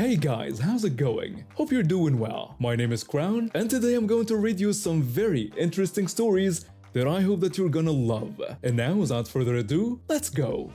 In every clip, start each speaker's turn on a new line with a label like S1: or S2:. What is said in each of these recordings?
S1: Hey guys, how's it going? Hope you're doing well. My name is Crown, and today I'm going to read you some very interesting stories that I hope that you're gonna love. And now, without further ado, let's go!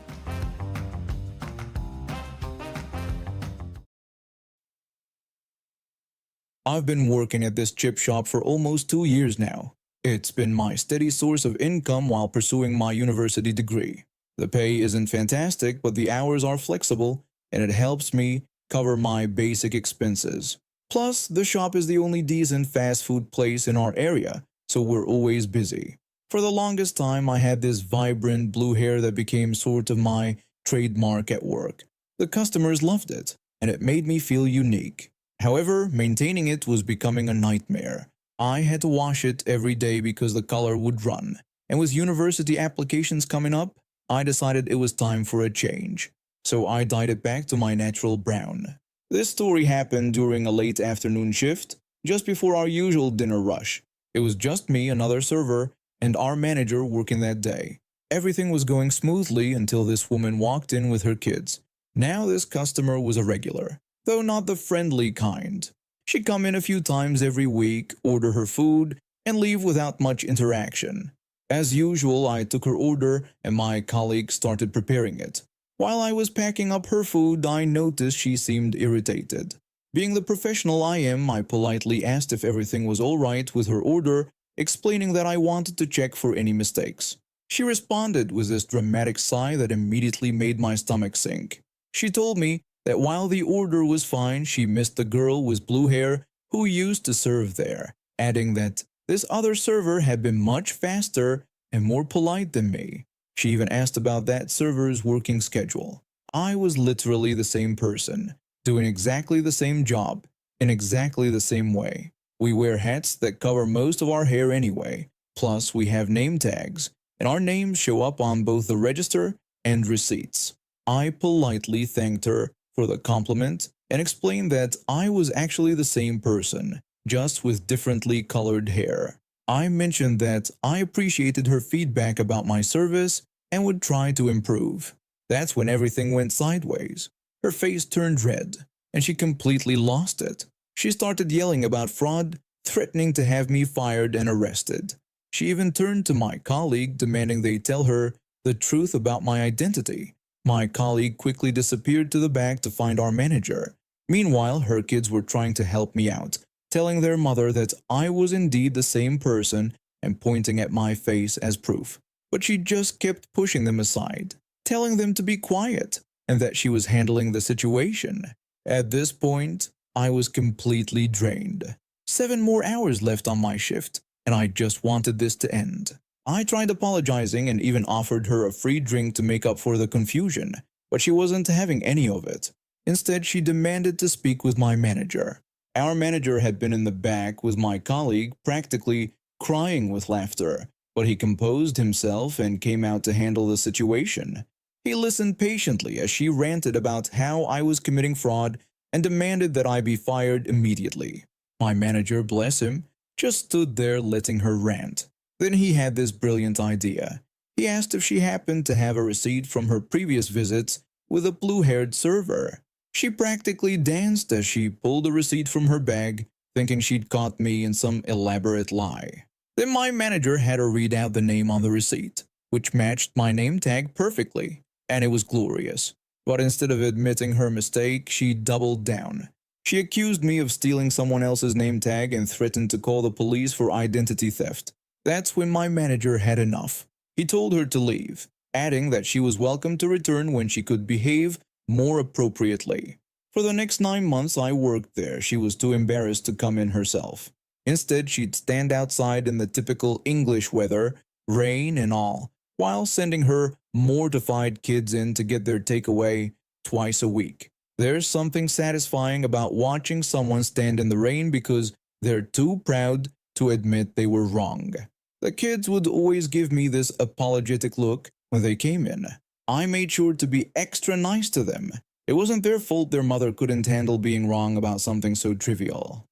S2: I've been working at this chip shop for almost 2 years now. It's been my steady source of income while pursuing my university degree. The pay isn't fantastic, but the hours are flexible and it helps me cover my basic expenses. Plus, the shop is the only decent fast food place in our area, so we're always busy. For the longest time, I had this vibrant blue hair that became sort of my trademark at work. The customers loved it, and it made me feel unique. However, maintaining it was becoming a nightmare. I had to wash it every day because the color would run, and with university applications coming up, I decided it was time for a change. So I dyed it back to my natural brown. This story happened during a late afternoon shift, just before our usual dinner rush. It was just me, another server, and our manager working that day. Everything was going smoothly until this woman walked in with her kids. Now this customer was a regular, though not the friendly kind. She'd come in a few times every week, order her food, and leave without much interaction. As usual, I took her order and my colleague started preparing it. While I was packing up her food, I noticed she seemed irritated. Being the professional I am, I politely asked if everything was all right with her order, explaining that I wanted to check for any mistakes. She responded with this dramatic sigh that immediately made my stomach sink. She told me that while the order was fine, she missed the girl with blue hair who used to serve there, adding that this other server had been much faster and more polite than me. She even asked about that server's working schedule. I was literally the same person, doing exactly the same job, in exactly the same way. We wear hats that cover most of our hair anyway, plus we have name tags, and our names show up on both the register and receipts. I politely thanked her for the compliment and explained that I was actually the same person, just with differently colored hair. I mentioned that I appreciated her feedback about my service and would try to improve. That's when everything went sideways. Her face turned red, and she completely lost it. She started yelling about fraud, threatening to have me fired and arrested. She even turned to my colleague, demanding they tell her the truth about my identity. My colleague quickly disappeared to the back to find our manager. Meanwhile, her kids were trying to help me out, telling their mother that I was indeed the same person and pointing at my face as proof. But she just kept pushing them aside, telling them to be quiet and that she was handling the situation. At this point, I was completely drained. 7 more hours left on my shift, and I just wanted this to end. I tried apologizing and even offered her a free drink to make up for the confusion, but she wasn't having any of it. Instead, she demanded to speak with my manager. Our manager had been in the back with my colleague, practically crying with laughter, but he composed himself and came out to handle the situation. He listened patiently as she ranted about how I was committing fraud and demanded that I be fired immediately. My manager, bless him, just stood there letting her rant. Then he had this brilliant idea. He asked if she happened to have a receipt from her previous visits with a blue-haired server. She practically danced as she pulled a receipt from her bag, thinking she'd caught me in some elaborate lie. Then my manager had her read out the name on the receipt, which matched my name tag perfectly, and it was glorious. But instead of admitting her mistake, she doubled down. She accused me of stealing someone else's name tag and threatened to call the police for identity theft. That's when my manager had enough. He told her to leave, adding that she was welcome to return when she could behave more appropriately. For the next 9 months I worked there, she was too embarrassed to come in herself. Instead, she'd stand outside in the typical English weather, rain and all, while sending her mortified kids in to get their takeaway twice a week. There's something satisfying about watching someone stand in the rain because they're too proud to admit they were wrong. The kids would always give me this apologetic look when they came in. I made sure to be extra nice to them. It wasn't their fault their mother couldn't handle being wrong about something so trivial.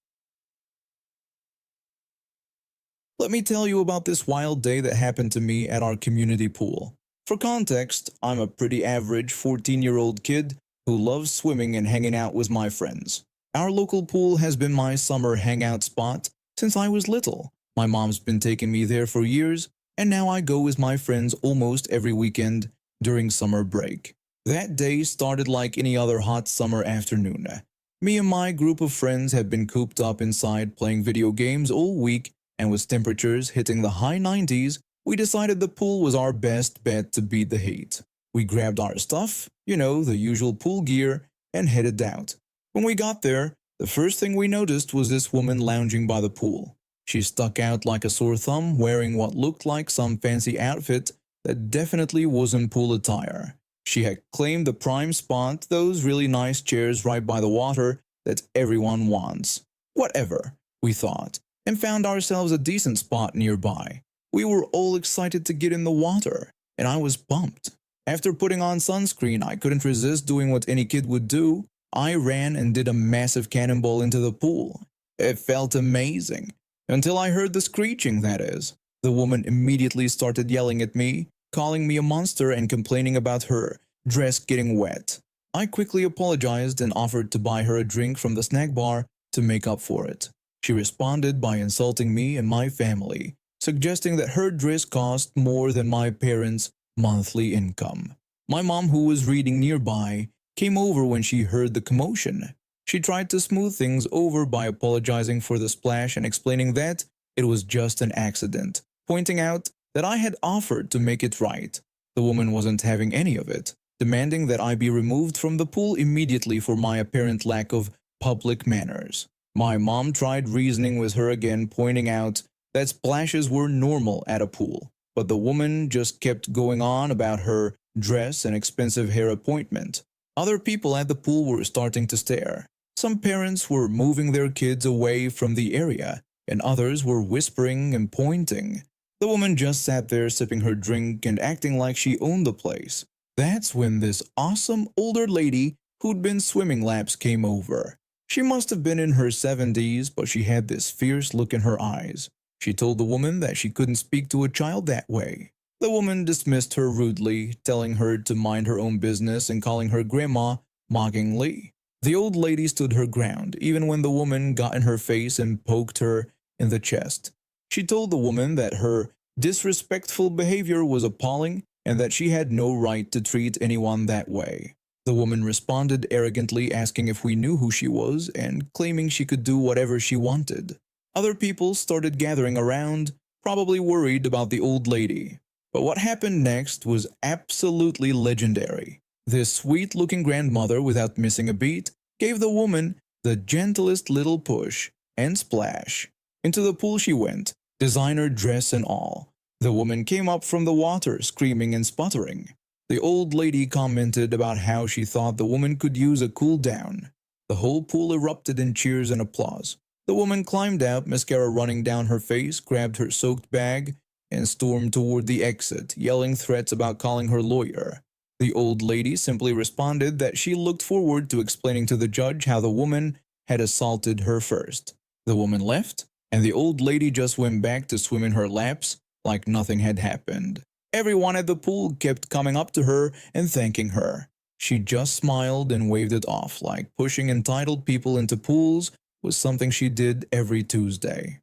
S2: Let me tell you about this wild day that happened to me at our community pool. For context, I'm a pretty average 14-year-old kid who loves swimming and hanging out with my friends. Our local pool has been my summer hangout spot since I was little. My mom's been taking me there for years, and now I go with my friends almost every weekend during summer break. That day started like any other hot summer afternoon. Me and my group of friends had been cooped up inside playing video games all week, and with temperatures hitting the high 90s, we decided the pool was our best bet to beat the heat. We grabbed our stuff, the usual pool gear, and headed out. When we got there, the first thing we noticed was this woman lounging by the pool. She stuck out like a sore thumb, wearing what looked like some fancy outfit that definitely wasn't pool attire. She had claimed the prime spot, those really nice chairs right by the water that everyone wants. Whatever, we thought, and found ourselves a decent spot nearby. We were all excited to get in the water, and I was pumped. After putting on sunscreen, I couldn't resist doing what any kid would do. I ran and did a massive cannonball into the pool. It felt amazing. Until I heard the screeching, that is. The woman immediately started yelling at me, calling me a monster and complaining about her dress getting wet. I quickly apologized and offered to buy her a drink from the snack bar to make up for it. She responded by insulting me and my family, suggesting that her dress cost more than my parents' monthly income. My mom, who was reading nearby, came over when she heard the commotion. She tried to smooth things over by apologizing for the splash and explaining that it was just an accident, pointing out that I had offered to make it right. The woman wasn't having any of it, demanding that I be removed from the pool immediately for my apparent lack of public manners. My mom tried reasoning with her again, pointing out that splashes were normal at a pool, but the woman just kept going on about her dress and expensive hair appointment. Other people at the pool were starting to stare. Some parents were moving their kids away from the area, and others were whispering and pointing. The woman just sat there sipping her drink and acting like she owned the place. That's when this awesome older lady who'd been swimming laps came over. She must have been in her 70s, but she had this fierce look in her eyes. She told the woman that she couldn't speak to a child that way. The woman dismissed her rudely, telling her to mind her own business and calling her grandma mockingly. The old lady stood her ground, even when the woman got in her face and poked her in the chest. She told the woman that her disrespectful behavior was appalling and that she had no right to treat anyone that way. The woman responded arrogantly, asking if we knew who she was and claiming she could do whatever she wanted. Other people started gathering around, probably worried about the old lady. But what happened next was absolutely legendary. This sweet-looking grandmother, without missing a beat, gave the woman the gentlest little push and splash. Into the pool she went, designer dress and all. The woman came up from the water, screaming and sputtering. The old lady commented about how she thought the woman could use a cool down. The whole pool erupted in cheers and applause. The woman climbed out, mascara running down her face, grabbed her soaked bag, and stormed toward the exit, yelling threats about calling her lawyer. The old lady simply responded that she looked forward to explaining to the judge how the woman had assaulted her first. The woman left, and the old lady just went back to swim in her laps like nothing had happened. Everyone at the pool kept coming up to her and thanking her. She just smiled and waved it off, like pushing entitled people into pools was something she did every Tuesday.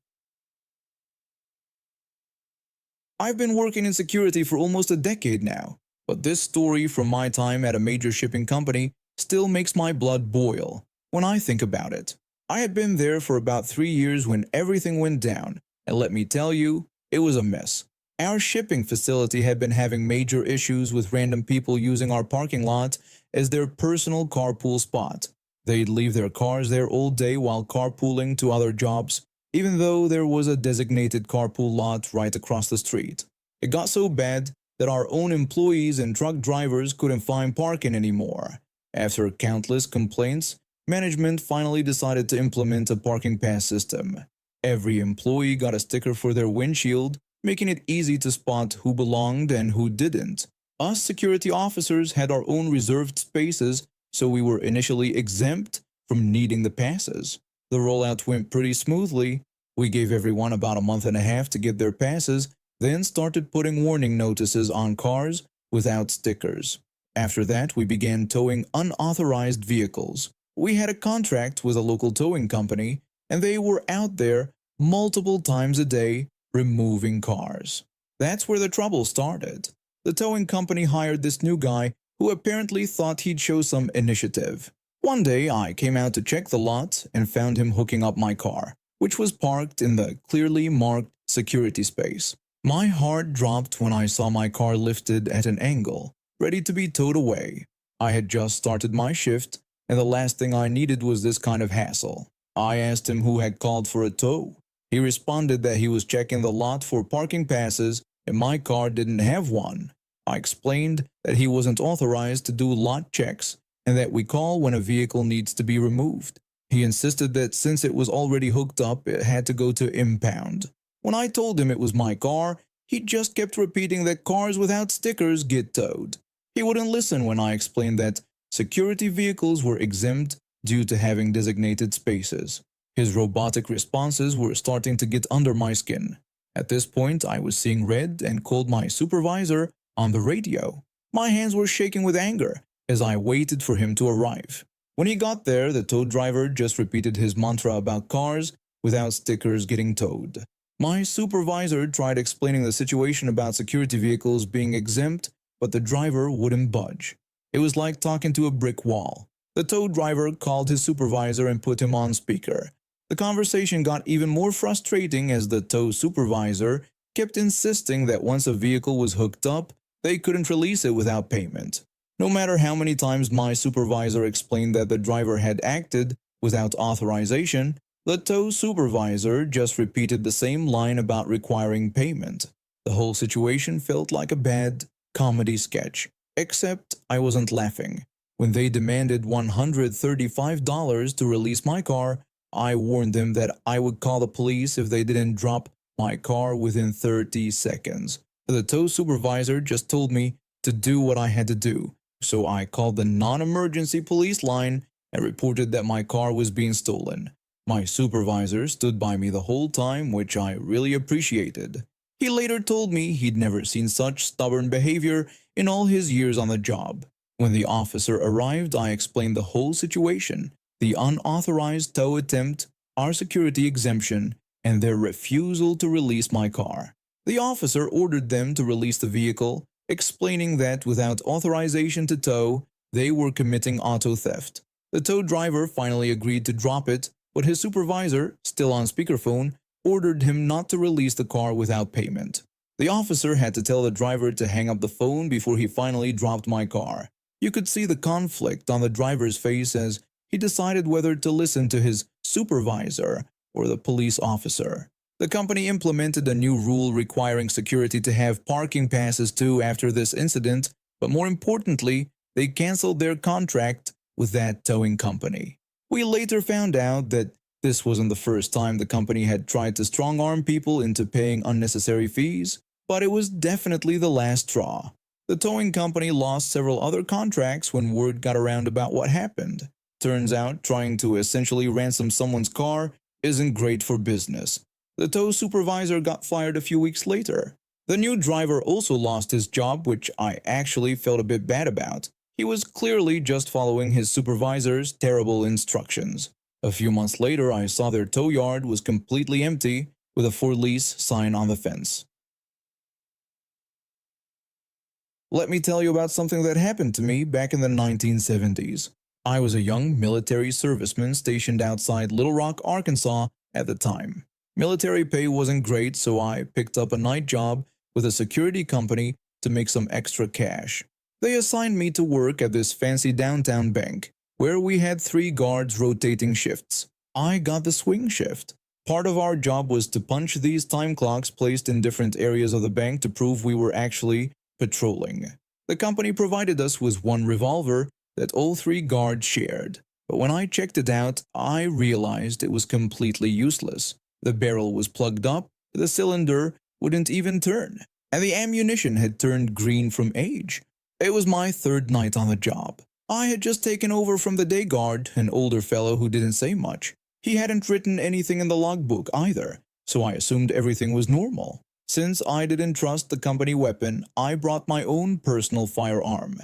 S2: I've been working in security for almost a decade now, but this story from my time at a major shipping company still makes my blood boil when I think about it. I had been there for about 3 years when everything went down, and let me tell you, it was a mess. Our shipping facility had been having major issues with random people using our parking lot as their personal carpool spot. They'd leave their cars there all day while carpooling to other jobs, even though there was a designated carpool lot right across the street. It got so bad that our own employees and truck drivers couldn't find parking anymore. After countless complaints, management finally decided to implement a parking pass system. Every employee got a sticker for their windshield, making it easy to spot who belonged and who didn't. Us security officers had our own reserved spaces, so we were initially exempt from needing the passes. The rollout went pretty smoothly. We gave everyone about a month and a half to get their passes, then started putting warning notices on cars without stickers. After that, we began towing unauthorized vehicles. We had a contract with a local towing company, and they were out there multiple times a day removing cars. That's where the trouble started. The towing company hired this new guy who apparently thought he'd show some initiative. One day, I came out to check the lot and found him hooking up my car, which was parked in the clearly marked security space. My heart dropped when I saw my car lifted at an angle, ready to be towed away. I had just started my shift, and the last thing I needed was this kind of hassle. I asked him who had called for a tow. He responded that he was checking the lot for parking passes and my car didn't have one. I explained that he wasn't authorized to do lot checks and that we call when a vehicle needs to be removed. He insisted that since it was already hooked up, it had to go to impound. When I told him it was my car, he just kept repeating that cars without stickers get towed. He wouldn't listen when I explained that security vehicles were exempt due to having designated spaces. His robotic responses were starting to get under my skin. At this point, I was seeing red and called my supervisor on the radio. My hands were shaking with anger as I waited for him to arrive. When he got there, the tow driver just repeated his mantra about cars without stickers getting towed. My supervisor tried explaining the situation about security vehicles being exempt, but the driver wouldn't budge. It was like talking to a brick wall. The tow driver called his supervisor and put him on speaker. The conversation got even more frustrating as the tow supervisor kept insisting that once a vehicle was hooked up, they couldn't release it without payment. No matter how many times my supervisor explained that the driver had acted without authorization, the tow supervisor just repeated the same line about requiring payment. The whole situation felt like a bad comedy sketch, except I wasn't laughing. When they demanded $135 to release my car, I warned them that I would call the police if they didn't drop my car within 30 seconds. The tow supervisor just told me to do what I had to do, so I called the non-emergency police line and reported that my car was being stolen. My supervisor stood by me the whole time, which I really appreciated. He later told me he'd never seen such stubborn behavior in all his years on the job. When the officer arrived, I explained the whole situation, the unauthorized tow attempt, our security exemption, and their refusal to release my car. The officer ordered them to release the vehicle, explaining that without authorization to tow, they were committing auto theft. The tow driver finally agreed to drop it, but his supervisor, still on speakerphone, ordered him not to release the car without payment. The officer had to tell the driver to hang up the phone before he finally dropped my car. You could see the conflict on the driver's face as he decided whether to listen to his supervisor or the police officer. The company implemented a new rule requiring security to have parking passes too after this incident, but more importantly, they canceled their contract with that towing company. We later found out that this wasn't the first time the company had tried to strong-arm people into paying unnecessary fees, but it was definitely the last straw. The towing company lost several other contracts when word got around about what happened. Turns out, trying to essentially ransom someone's car isn't great for business. The tow supervisor got fired a few weeks later. The new driver also lost his job, which I actually felt a bit bad about. He was clearly just following his supervisor's terrible instructions. A few months later, I saw their tow yard was completely empty with a for lease sign on the fence. Let me tell you about something that happened to me back in the 1970s. I was a young military serviceman stationed outside Little Rock, Arkansas at the time. Military pay wasn't great, so I picked up a night job with a security company to make some extra cash. They assigned me to work at this fancy downtown bank, where we had 3 guards rotating shifts. I got the swing shift. Part of our job was to punch these time clocks placed in different areas of the bank to prove we were actually patrolling. The company provided us with one revolver that all 3 guards shared, but when I checked it out, I realized it was completely useless. The barrel was plugged up, the cylinder wouldn't even turn, and the ammunition had turned green from age. It was my 3rd night on the job. I had just taken over from the day guard, an older fellow who didn't say much. He hadn't written anything in the logbook either, so I assumed everything was normal. Since I didn't trust the company weapon, I brought my own personal firearm.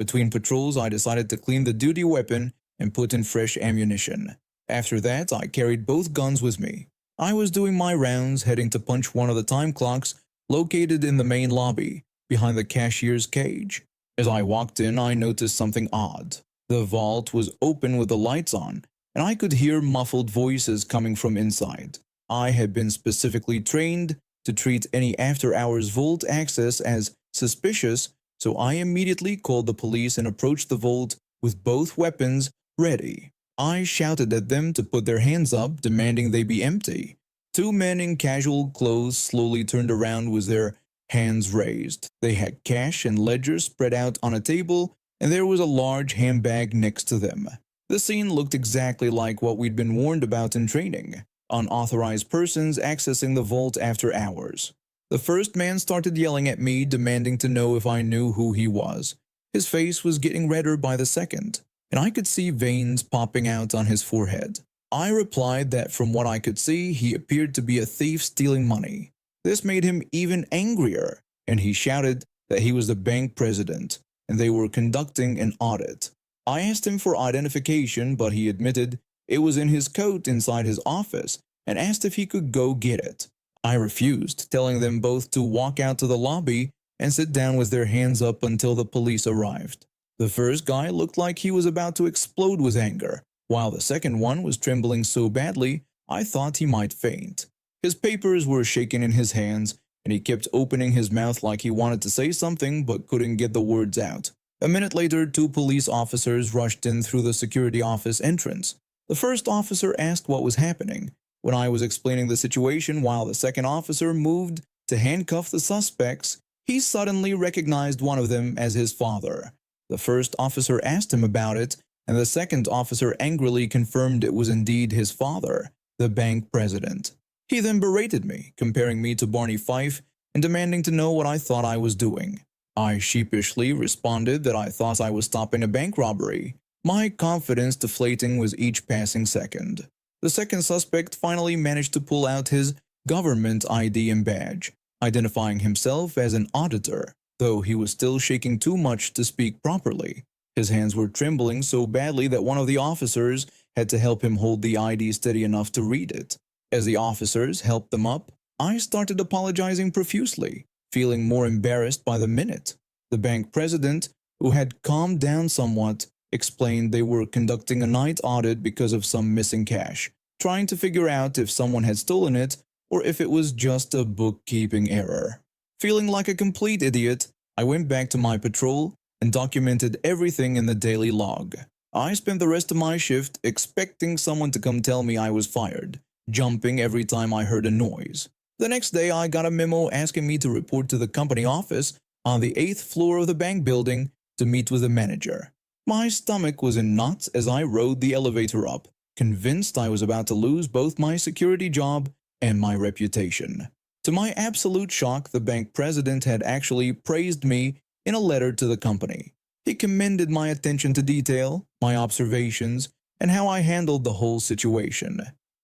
S2: Between patrols, I decided to clean the duty weapon and put in fresh ammunition. After that, I carried both guns with me. I was doing my rounds, heading to punch one of the time clocks located in the main lobby, behind the cashier's cage. As I walked in, I noticed something odd. The vault was open with the lights on, and I could hear muffled voices coming from inside. I had been specifically trained to treat any after-hours vault access as suspicious, so I immediately called the police and approached the vault with both weapons ready. I shouted at them to put their hands up, demanding they be empty. Two men in casual clothes slowly turned around with their hands raised. They had cash and ledgers spread out on a table, and there was a large handbag next to them. The scene looked exactly like what we'd been warned about in training: unauthorized persons accessing the vault after hours. The first man started yelling at me, demanding to know if I knew who he was. His face was getting redder by the second, and I could see veins popping out on his forehead. I replied that from what I could see, he appeared to be a thief stealing money. This made him even angrier, and he shouted that he was the bank president, and they were conducting an audit. I asked him for identification, but he admitted it was in his coat inside his office, and asked if he could go get it. I refused, telling them both to walk out to the lobby and sit down with their hands up until the police arrived. The first guy looked like he was about to explode with anger, while the second one was trembling so badly I thought he might faint. His papers were shaking in his hands, and he kept opening his mouth like he wanted to say something but couldn't get the words out. A minute later, two police officers rushed in through the security office entrance. The first officer asked what was happening. When I was explaining the situation while the second officer moved to handcuff the suspects, he suddenly recognized one of them as his father. The first officer asked him about it, and the second officer angrily confirmed it was indeed his father, the bank president. He then berated me, comparing me to Barney Fife and demanding to know what I thought I was doing. I sheepishly responded that I thought I was stopping a bank robbery, my confidence deflating with each passing second. The second suspect finally managed to pull out his government ID and badge, identifying himself as an auditor, though he was still shaking too much to speak properly. His hands were trembling so badly that one of the officers had to help him hold the ID steady enough to read it. As the officers helped them up, I started apologizing profusely, feeling more embarrassed by the minute. The bank president, who had calmed down somewhat, explained they were conducting a night audit because of some missing cash, trying to figure out if someone had stolen it or if it was just a bookkeeping error. Feeling like a complete idiot, I went back to my patrol and documented everything in the daily log. I spent the rest of my shift expecting someone to come tell me I was fired, jumping every time I heard a noise. The next day, I got a memo asking me to report to the company office on the 8th floor of the bank building to meet with the manager. My stomach was in knots as I rode the elevator up, convinced I was about to lose both my security job and my reputation. To my absolute shock, the bank president had actually praised me in a letter to the company. He commended my attention to detail, my observations, and how I handled the whole situation.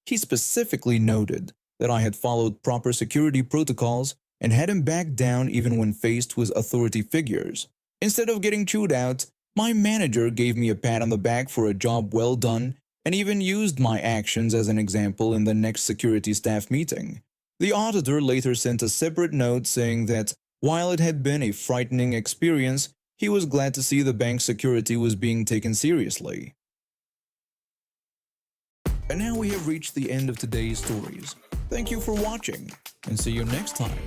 S2: He specifically noted that I had followed proper security protocols and hadn't backed down even when faced with authority figures. Instead of getting chewed out, my manager gave me a pat on the back for a job well done and even used my actions as an example in the next security staff meeting. The auditor later sent a separate note saying that while it had been a frightening experience, he was glad to see the bank's security was being taken seriously. And now we have reached the end of today's stories. Thank you for watching, and see you next time.